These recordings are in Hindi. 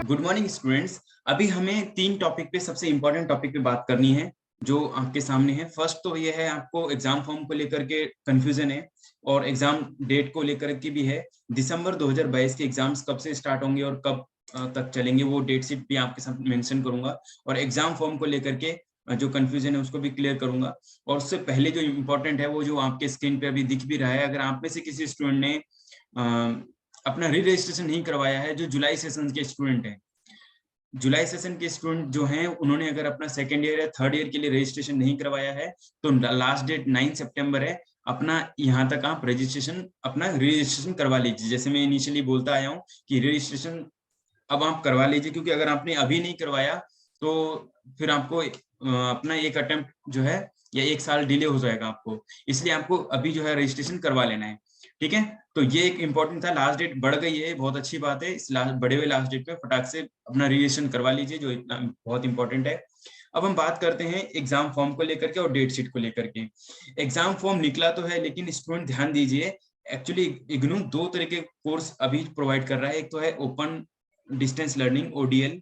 Good morning students. अभी हमें तीन टॉपिक पे सबसे इम्पोर्टेंट टॉपिक पे बात करनी है जो आपके सामने है। फर्स्ट तो ये है, आपको एग्जाम फॉर्म को लेकर के कंफ्यूजन है और एग्जाम डेट को लेकर के भी है। दिसंबर 2022 के एग्जाम्स कब से स्टार्ट होंगे और कब तक चलेंगे, वो डेट शीट भी आपके साथ मेंशन करूंगा और एग्जाम फॉर्म को लेकर के जो कंफ्यूजन है उसको भी क्लियर करूंगा। और उससे पहले जो इम्पोर्टेंट है वो जो आपके स्क्रीन पे अभी दिख भी रहा है, अगर आप में से किसी स्टूडेंट ने अपना री रजिस्ट्रेशन नहीं करवाया है, जो जुलाई सेशन के स्टूडेंट हैं, जुलाई सेशन के स्टूडेंट जो हैं, उन्होंने अगर अपना सेकेंड ईयर या थर्ड ईयर के लिए रजिस्ट्रेशन नहीं करवाया है तो लास्ट डेट 9 सितंबर है। अपना यहाँ तक आप रजिस्ट्रेशन अपना रजिस्ट्रेशन करवा लीजिए। जैसे मैं इनिशियली बोलता आया हूँ कि रजिस्ट्रेशन अब आप करवा लीजिए, क्योंकि अगर आपने अभी नहीं करवाया तो फिर आपको अपना एक अटेम्प्ट जो है या एक साल डिले हो जाएगा आपको, इसलिए आपको अभी जो है रजिस्ट्रेशन करवा लेना है। ठीक है, तो ये एक इम्पोर्टेंट था। लास्ट डेट बढ़ गई है, बहुत अच्छी बात है। इस बढ़े हुए लास्ट डेट पे फटाक से अपना रजिस्ट्रेशन करवा लीजिए, जो इतना बहुत इंपॉर्टेंट है। अब हम बात करते हैं एग्जाम फॉर्म को लेकर के और डेट शीट को लेकर के। एग्जाम फॉर्म निकला तो है, लेकिन स्टूडेंट ध्यान दीजिए, एक्चुअली इग्नू दो तरह के कोर्स अभी प्रोवाइड कर रहा है। एक तो है ओपन डिस्टेंस लर्निंग ओडीएल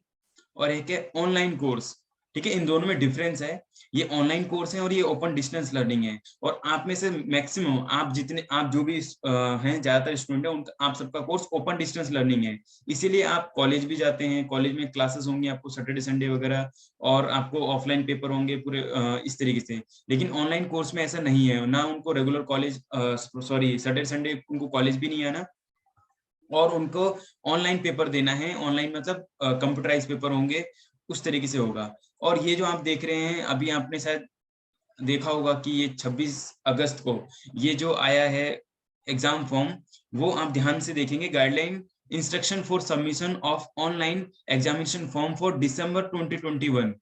और एक है ऑनलाइन कोर्स। ठीक है, इन दोनों में डिफरेंस है। ये ऑनलाइन कोर्स है और ये ओपन डिस्टेंस लर्निंग है। और आप में से मैक्सिमम आप जो भी हैं, ज्यादातर स्टूडेंट है उनका आप सबका कोर्स ओपन डिस्टेंस लर्निंग है। इसीलिए आप कॉलेज भी जाते हैं, कॉलेज में क्लासेस होंगी आपको सैटरडे संडे वगैरह, और आपको ऑफलाइन पेपर होंगे पूरे इस तरीके से। लेकिन ऑनलाइन कोर्स में ऐसा नहीं है ना, उनको regular college sorry Saturday Sunday उनको कॉलेज भी नहीं है ना, और उनको ऑनलाइन पेपर देना है। ऑनलाइन मतलब कंप्यूटराइज पेपर होंगे, उस तरीके से होगा। और ये जो आप देख रहे हैं, अभी आपने शायद देखा होगा कि ये 26 अगस्त को ये जो आया है एग्जाम फॉर्म, वो आप ध्यान से देखेंगे, guideline instruction for submission of online examination form for December 2021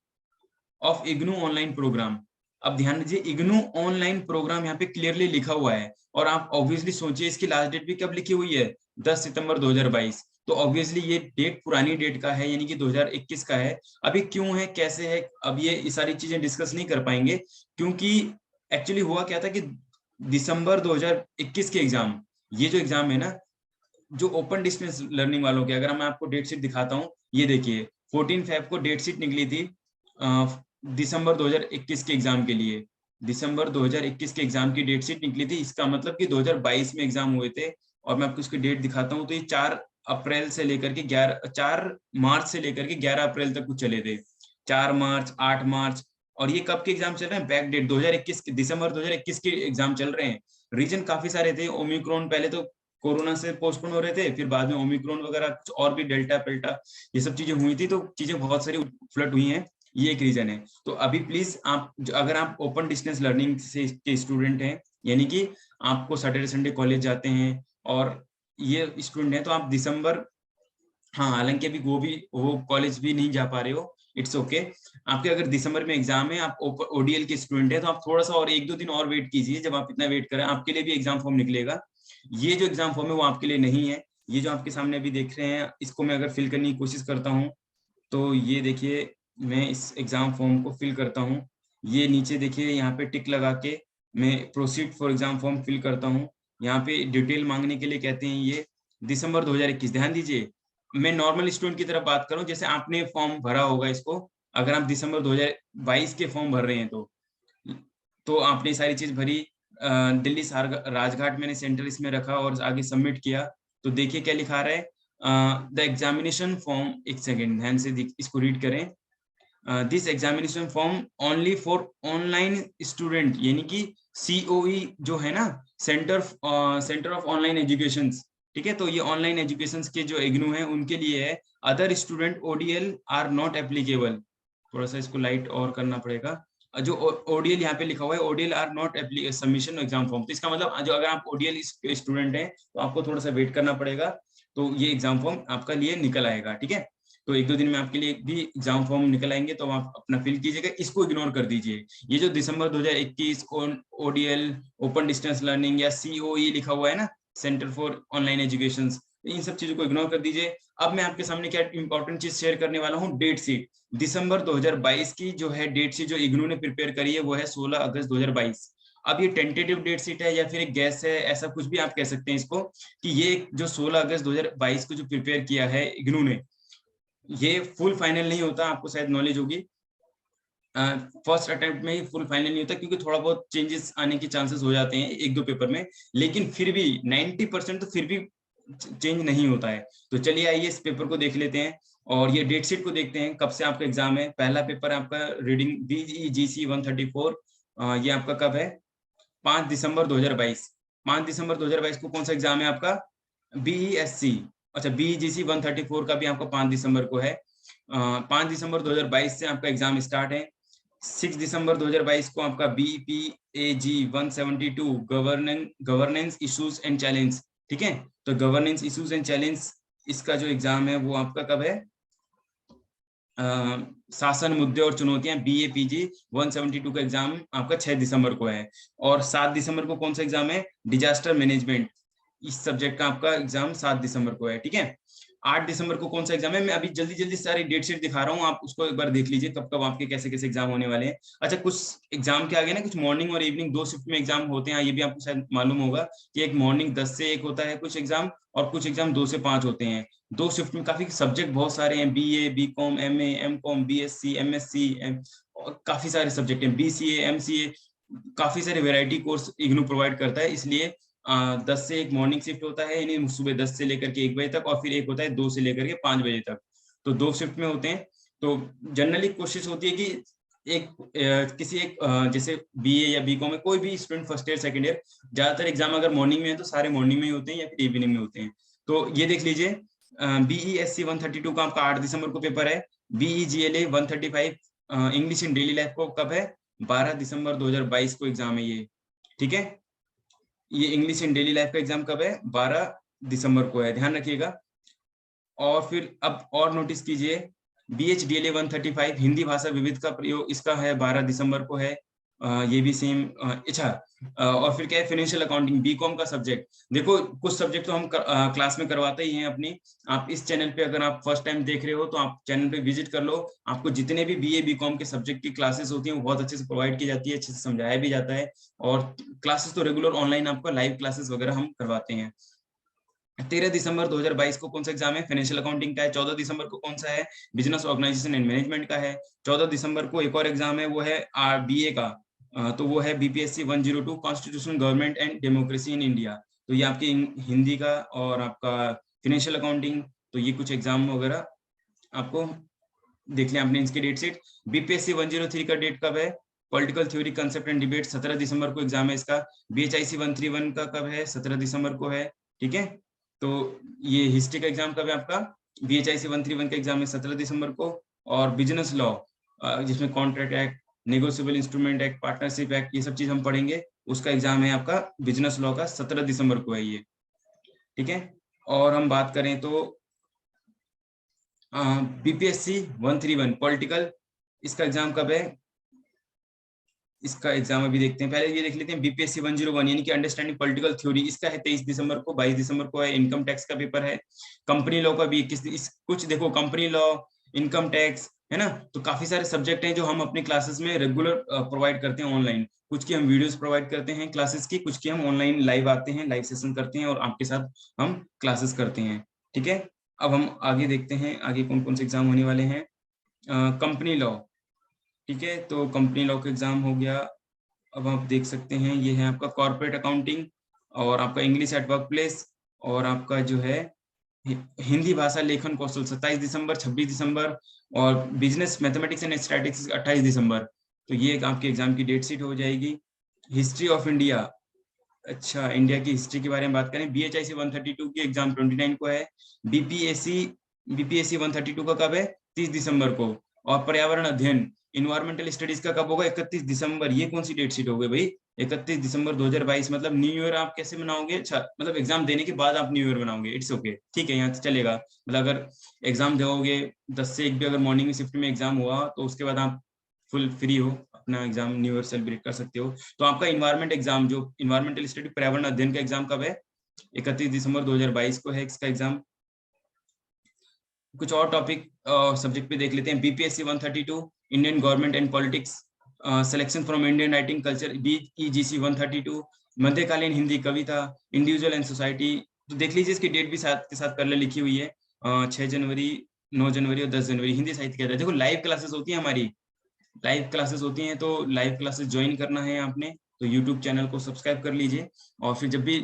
of IGNOU online program. अब ध्यान दीजिए, इग्नू ऑनलाइन प्रोग्राम यहाँ पे क्लियरली लिखा हुआ है। और आप ऑब्वियसली सोचिए इसकी लास्ट डेट भी कब लिखी हुई है, 10 सितंबर 2022। तो ऑब्वियसली ये डेट पुरानी डेट का है, यानी कि 2021 का है। अभी क्यों है, कैसे है, अब ये सारी चीजें डिस्कस नहीं कर पाएंगे, क्योंकि एक्चुअली हुआ क्या था कि दिसंबर 2021 के एग्जाम, ये जो एग्जाम है ना, जो ओपन डिस्टेंस लर्निंग वालों के, अगर मैं आपको डेट शीट दिखाता हूँ, ये देखिए 14 फेब को डेट शीट निकली थी दिसंबर 2021 के एग्जाम के लिए। दिसंबर 2021 के एग्जाम की डेट शीट निकली थी, इसका मतलब कि 2022 में एग्जाम हुए थे। और मैं आपको इसकी डेट दिखाता हूँ, तो ये 4 अप्रैल से लेकर के 4 मार्च से लेकर के 11 अप्रैल तक कुछ चले थे। 4 मार्च, 8 मार्च, और ये कब के एग्जाम चल रहे हैं, बैक डेट 2021 दिसंबर 2021 के एग्जाम चल रहे हैं। रीजन काफी सारे थे, ओमिक्रॉन, पहले तो कोरोना से पोस्टपोन हो रहे थे, फिर बाद में ओमिक्रॉन वगैरह और भी डेल्टा पेल्टा ये सब चीजें हुई थी, तो चीजें बहुत सारी फ्लट हुई हैं, ये एक रीजन है। तो अभी प्लीज आप अगर आप ओपन डिस्टेंस लर्निंग से के स्टूडेंट हैं, यानी कि आपको सैटरडे संडे कॉलेज जाते हैं और ये स्टूडेंट हैं, तो आप दिसंबर, हाँ हालांकि अभी वो कॉलेज भी नहीं जा पा रहे हो, इट्स ओके। आपके अगर दिसंबर में एग्जाम है, आप ओडीएल के स्टूडेंट है, तो आप थोड़ा सा और 1-2 दिन और वेट कीजिए। जब आप इतना वेट करें, आपके लिए भी एग्जाम फॉर्म निकलेगा। ये जो एग्जाम फॉर्म है वो आपके लिए नहीं है। ये जो आपके सामने अभी देख रहे हैं, इसको मैं अगर फिल करने की कोशिश करता हूँ, तो ये देखिए, मैं इस एग्जाम फॉर्म को फिल करता हूँ। ये नीचे देखिए, यहाँ पे टिक लगा के मैं proceed for exam form fill करता हूँ। यहाँ पे डिटेल मांगने के लिए कहते हैं, ये दिसंबर 2021। ध्यान दीजिए, मैं नॉर्मल स्टूडेंट की तरफ बात करूं, जैसे आपने फॉर्म भरा होगा इसको, अगर आप दिसंबर 2022 के फॉर्म भर रहे हैं तो आपने सारी चीज भरी, दिल्ली राजघाट मैंने सेंटर इसमें रखा और आगे सबमिट किया। तो देखिए क्या लिखा रहा है, द एग्जामिनेशन फॉर्म, एक सेकेंड ध्यान से इसको रीड करें। This examination form only for online student, यानी कि सीओई जो है ना, सेंटर ऑफ ऑनलाइन एजुकेशन। ठीक है, तो ये ऑनलाइन एजुकेशन के जो इग्नू है उनके लिए है। Other student ODL are not applicable. थोड़ा सा इसको लाइट और करना पड़ेगा। जो ओडीएल यहाँ पे लिखा हुआ है, ODL are not submission exam form, तो इसका मतलब जो अगर आप ओडीएल स्टूडेंट हैं तो आपको थोड़ा सा वेट करना पड़ेगा, तो ये एग्जाम फॉर्म आपका लिए निकल आएगा। ठीक है, तो 1-2 दिन में आपके लिए भी एग्जाम फॉर्म निकल आएंगे, तो आप अपना फिल कीजिएगा, इसको इग्नोर कर दीजिए। ये जो दिसंबर 2021 ओडीएल ओपन डिस्टेंस लर्निंग या सीओई लिखा हुआ है ना, सेंटर फॉर ऑनलाइन एजुकेशन, इन सब चीजों को इग्नोर कर दीजिए। अब मैं आपके सामने क्या इंपॉर्टेंट चीज शेयर करने वाला हूँ, डेट शीट। दिसंबर 2022 की जो है डेट शीट जो इग्नू ने प्रिपेयर करी है, वो है 16 अगस्त 2022। अब ये टेंटेटिव डेट शीट है या फिर एक गैस है, ऐसा कुछ भी आप कह सकते हैं इसको, कि ये जो 16 अगस्त 2022 को जो प्रिपेयर किया है इग्नू ने, ये फुल फाइनल नहीं होता, आपको शायद नॉलेज होगी। फर्स्ट अटेम्प्ट में ही फुल फाइनल नहीं होता, क्योंकि थोड़ा बहुत चेंजेस आने के चांसेस हो जाते हैं एक दो पेपर में, लेकिन फिर भी 90% तो फिर भी चेंज नहीं होता है। तो चलिए आइए इस पेपर को देख लेते हैं, और ये डेट शीट को देखते हैं कब से आपका एग्जाम है। पहला पेपर आपका रीडिंग BEGC 134, ये आपका कब है? 5 दिसंबर 2022। 5 दिसंबर 2022 को कौन सा एग्जाम है आपका? BESC। अच्छा, BEGC 134 का भी आपका 5 दिसंबर को है। 5 दिसंबर 2022 से आपका एग्जाम स्टार्ट है। 6 दिसंबर 2022 को आपका BPAG 172 governance issues and challenge, ठीक है। तो गवर्नेंस इश्यूज एंड चैलेंज, इसका जो एग्जाम है वो आपका कब है? शासन मुद्दे और चुनौतियां, BAPG 172 का एग्जाम आपका 6 दिसंबर को है। और 7 दिसंबर को कौन सा एग्जाम है? डिजास्टर मैनेजमेंट, इस सब्जेक्ट का आपका एग्जाम 7 दिसंबर को है, ठीक है। 8 दिसंबर को कौन सा एग्जाम है? मैं अभी जल्दी जल्दी सारी डेट शीट दिखा रहा हूँ, आप उसको एक बार देख लीजिए कब कब आपके कैसे कैसे एग्जाम होने वाले हैं। अच्छा, कुछ एग्जाम के आगे ना कुछ मॉर्निंग और इवनिंग 2 शिफ्ट में एग्जाम होते हैं, ये भी आपको शायद मालूम होगा कि एक मॉर्निंग 10 से 1 होता है कुछ एग्जाम, और कुछ एग्जाम 2 से 5 होते हैं। 2 शिफ्ट में काफी सब्जेक्ट बहुत सारे हैं, BA BCom MA MCom BSc MSc, और काफी सारे सब्जेक्ट हैं, BCA MCA, काफी सारे वैरायटी कोर्स इग्नू प्रोवाइड करता है। इसलिए 10 से 1 मॉर्निंग शिफ्ट होता है, यानी सुबह 10 से लेकर के 1 बजे तक, और फिर एक होता है 2 से लेकर के 5 बजे तक। तो 2 शिफ्ट में होते हैं। तो जनरली कोशिश होती है कि एक किसी एक जैसे BA या BCom में कोई भी student first year second year, ज्यादातर एग्जाम अगर मॉर्निंग में है तो सारे मॉर्निंग में ही होते हैं या फिर इवनिंग में होते हैं। तो ये देख लीजिए, BESC 132 का आपका 8 दिसंबर को पेपर है। BEGLA 135 English in daily life को कब है? 12 दिसंबर 2022 को एग्जाम है ये, ठीक है। ये इंग्लिश इन डेली लाइफ का एग्जाम कब है? 12 दिसंबर को है, ध्यान रखिएगा। और फिर अब और नोटिस कीजिए, BHDLA 135 हिंदी भाषा विविध का प्रयोग, इसका है 12 दिसंबर को है। ये भी सेम। अच्छा, और फिर क्या है? फाइनेंशियल अकाउंटिंग BCom का सब्जेक्ट। देखो कुछ सब्जेक्ट तो हम क्लास में करवाते ही हैं अपनी। आप इस चैनल पे अगर आप फर्स्ट टाइम देख रहे हो तो आप चैनल पे विजिट कर लो, आपको जितने भी BA BCom के सब्जेक्ट की क्लासेस होती हैं वो बहुत अच्छे से प्रोवाइड की जाती है, अच्छे से समझाया भी जाता है। और क्लासेस तो रेगुलर ऑनलाइन आपका लाइव क्लासेस वगैरह हम करवाते हैं। 13 दिसंबर 2022 को कौन सा एग्जाम है? फाइनेंशियल अकाउंटिंग का है। 14 दिसंबर को कौन सा है? बिजनेस ऑर्गेनाइजेशन एंड मैनेजमेंट का है। 14 दिसंबर को एक और एग्जाम है, वो है BA का, तो वो है BPSC 102 constitution government and democracy in India. तो ये आपकी हिंदी का और आपका फाइनेंशियल अकाउंटिंग, तो ये कुछ एग्जाम वगैरह आपको देख लें आपने इसकी डेट शीट। BPSC 103 का डेट कब है? Political theory concept and debate, 17 दिसंबर को एग्जाम है इसका। BHIC 131 का कब है? 17 दिसंबर को है, ठीक है। तो ये हिस्ट्री का एग्जाम कब है आपका? BHIC 131 का एग्जाम है 17 दिसंबर को। और बिजनेस लॉ, जिसमें contract act, negotiable instrument act, partnership act, ये सब चीज हम पढ़ेंगे, उसका एग्जाम है आपका बिजनेस लॉ का 17 दिसंबर को है ये, ठीक है। और हम बात करें तो BPSC 131 पॉलिटिकल, इसका एग्जाम कब है? इसका एग्जाम अभी देखते हैं, पहले ये देख लेते हैं। BPSC 101 यानी कि अंडरस्टैंडिंग पॉलिटिकल थ्योरी, इसका है 23 दिसंबर को। 22 दिसंबर को है। इनकम टैक्स का पेपर है। कंपनी लॉ का भी कुछ देखो, कंपनी लॉ, इनकम टैक्स, है ना। तो काफी सारे सब्जेक्ट हैं जो हम अपनी क्लासेस में रेगुलर प्रोवाइड करते हैं ऑनलाइन। कुछ की हम वीडियोस प्रोवाइड करते हैं क्लासेस की, कुछ की हम ऑनलाइन लाइव आते हैं, लाइव सेशन करते हैं और आपके साथ हम क्लासेस करते हैं, ठीक है। अब हम आगे देखते हैं आगे कौन कौन से एग्जाम होने वाले हैं। कंपनी लॉ, ठीक है, तो कंपनी लॉ का एग्जाम हो गया। अब आप देख सकते हैं ये है आपका कॉर्पोरेट अकाउंटिंग, और आपका इंग्लिश एट वर्क प्लेस, और आपका जो है हिंदी भाषा लेखन कौशल 27 दिसंबर, 26 दिसंबर, और बिजनेस मैथमेटिक्स एंड स्टैटिस्टिक्स 28 दिसंबर। तो ये आपके एग्जाम की डेट शीट हो जाएगी। हिस्ट्री ऑफ इंडिया, अच्छा इंडिया की हिस्ट्री के बारे में बात करें, BHIC 132 की एग्जाम 29 को है। BPSC 132 का कब है? 30 दिसंबर को। और पर्यावरण अध्ययन, इन्वायरमेंटल स्टडीज का कब होगा? 31 दिसंबर। ये कौन सी डेट शीट हो गई भाई? 31 दिसंबर 2022, मतलब न्यू ईयर आप कैसे मनाओगे? अच्छा, मतलब एग्जाम देने के बाद आप न्यू ईयर मनाओगे, इट्स ओके, ठीक है, यहाँ से चलेगा। मतलब अगर एग्जाम दोगे 10 से 1 भी अगर मॉर्निंग में शिफ्ट में एग्जाम हुआ तो उसके बाद आप फुल फ्री हो, अपना एग्जाम न्यू ईयर सेलिब्रेट कर सकते हो। तो आपका इन्वायरमेंट एग्जाम, जो इन्वायरमेंटल स्टडी पर्यावरण अध्ययन का एग्जाम कब है? 31 दिसंबर 2022 को है इसका एग्जाम। कुछ और टॉपिक सब्जेक्ट पे देख लेते हैं। BPSC 132 Indian government and politics, selection from Indian writing culture. BEGC 132 मध्यकालीन हिंदी कविता, इंडिविजुअल एंड सोसाइटी। तो देख लीजिए इसकी डेट भी साथ के साथ पहले लिखी हुई है, 6 जनवरी 9 जनवरी और 10 जनवरी हिंदी साहित्य का। देखो लाइव क्लासेस होती है हमारी, लाइव क्लासेस होती हैं, तो लाइव क्लासेस ज्वाइन करना है आपने तो यूट्यूब चैनल को सब्सक्राइब कर लीजिए। और फिर जब भी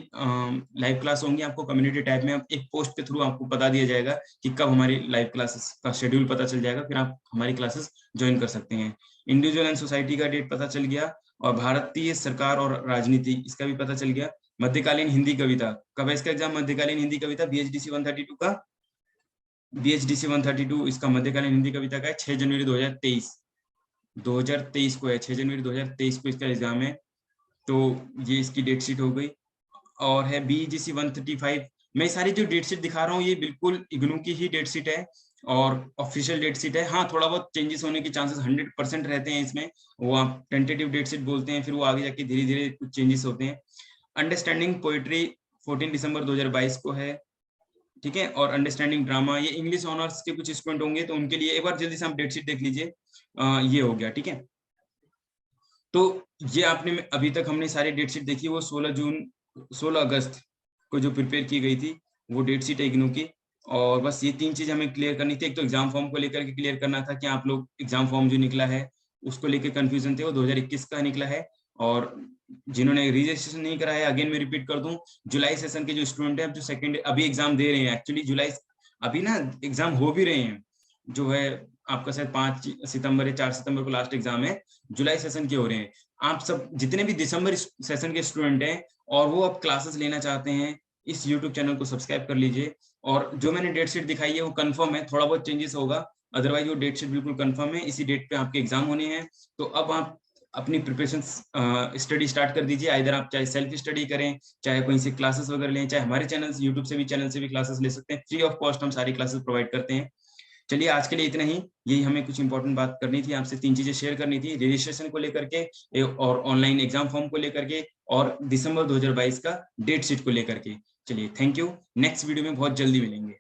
लाइव क्लास होंगी आपको कम्युनिटी टैब में एक पोस्ट के थ्रू आपको बता दिया जाएगा कि कब हमारी लाइव क्लासेस का शेड्यूल पता चल जाएगा, फिर आप हमारी क्लासेस ज्वाइन कर सकते हैं। इंडिविजुअल एंड सोसाइटी का डेट पता चल गया, और भारतीय सरकार और राजनीति इसका भी पता चल गया। मध्यकालीन हिंदी कविता कब है इसका एग्जाम? मध्यकालीन हिंदी कविता BHDC 132 का, BHDC 132 इसका मध्यकालीन हिंदी कविता का है 6 जनवरी 2023 को है, 6 जनवरी 2023 को इसका एग्जाम है। तो ये इसकी डेट शीट हो गई। और है BGC 135। मैं सारी जो डेट शीट दिखा रहा हूँ ये बिल्कुल इग्नू की ही डेट शीट है और ऑफिशियल डेट शीट है। हाँ, थोड़ा बहुत चेंजेस होने के चांसेस 100% रहते हैं इसमें, वो आप टेंटेटिव डेट शीट बोलते हैं, फिर वो आगे जाके धीरे धीरे कुछ चेंजेस होते हैं। अंडरस्टैंडिंग पोएट्री 14 दिसंबर 2022 को है, ठीक है। और अंडरस्टैंडिंग ड्रामा ये इंग्लिश ऑनर्स के कुछ स्टूडेंट होंगे तो उनके लिए एक बार जल्दी से आप डेट शीट देख लीजिए। ये हो गया, ठीक है। तो ये आपने अभी तक हमने सारी डेट शीट देखी, वो 16 अगस्त को जो प्रिपेयर की गई थी वो डेट शीट है इग्नू की। और बस ये 3 चीज हमें क्लियर करनी थी। एक तो एग्जाम फॉर्म को लेकर के क्लियर करना था कि आप लोग एग्जाम फॉर्म जो निकला है उसको लेकर कंफ्यूजन थे, वो 2021 का निकला है। और जिन्होंने रजिस्ट्रेशन नहीं करा है, अगेन मैं रिपीट कर दूं, जुलाई सेशन के जो स्टूडेंट है जो सेकंड अभी एग्जाम दे रहे हैं, एक्चुअली जुलाई अभी ना एग्जाम हो भी रहे हैं, जो है आपका शायद 5 सितंबर या 4 सितंबर को लास्ट एग्जाम है, जुलाई सेशन के हो रहे हैं। आप सब जितने भी दिसंबर सेशन के स्टूडेंट हैं और वो अब क्लासेस लेना चाहते हैं, इस यूट्यूब चैनल को सब्सक्राइब कर लीजिए। और जो मैंने डेट शीट दिखाई है वो कंफर्म है, थोड़ा बहुत चेंजेस होगा, अदरवाइज वो डेट शीट बिल्कुल कंफर्म है। इसी डेट पे आपके एग्जाम होने हैं। तो अब आप अपनी प्रिपरेशन स्टडी स्टार्ट कर दीजिए। इधर आप चाहे सेल्फ स्टडी करें, चाहे कहीं से क्लासेस वगैरह लें, चाहे हमारे चैनल यूट्यूब से भी चैनल से भी क्लासेस ले सकते हैं, फ्री ऑफ कॉस्ट हम सारी क्लासेस प्रोवाइड करते हैं। चलिए आज के लिए इतना ही, यही हमें कुछ इंपॉर्टेंट बात करनी थी, आपसे 3 चीजें शेयर करनी थी, रजिस्ट्रेशन को लेकर के और ऑनलाइन एग्जाम फॉर्म को लेकर के और दिसंबर 2022 का डेट शीट को लेकर के। चलिए थैंक यू, नेक्स्ट वीडियो में बहुत जल्दी मिलेंगे।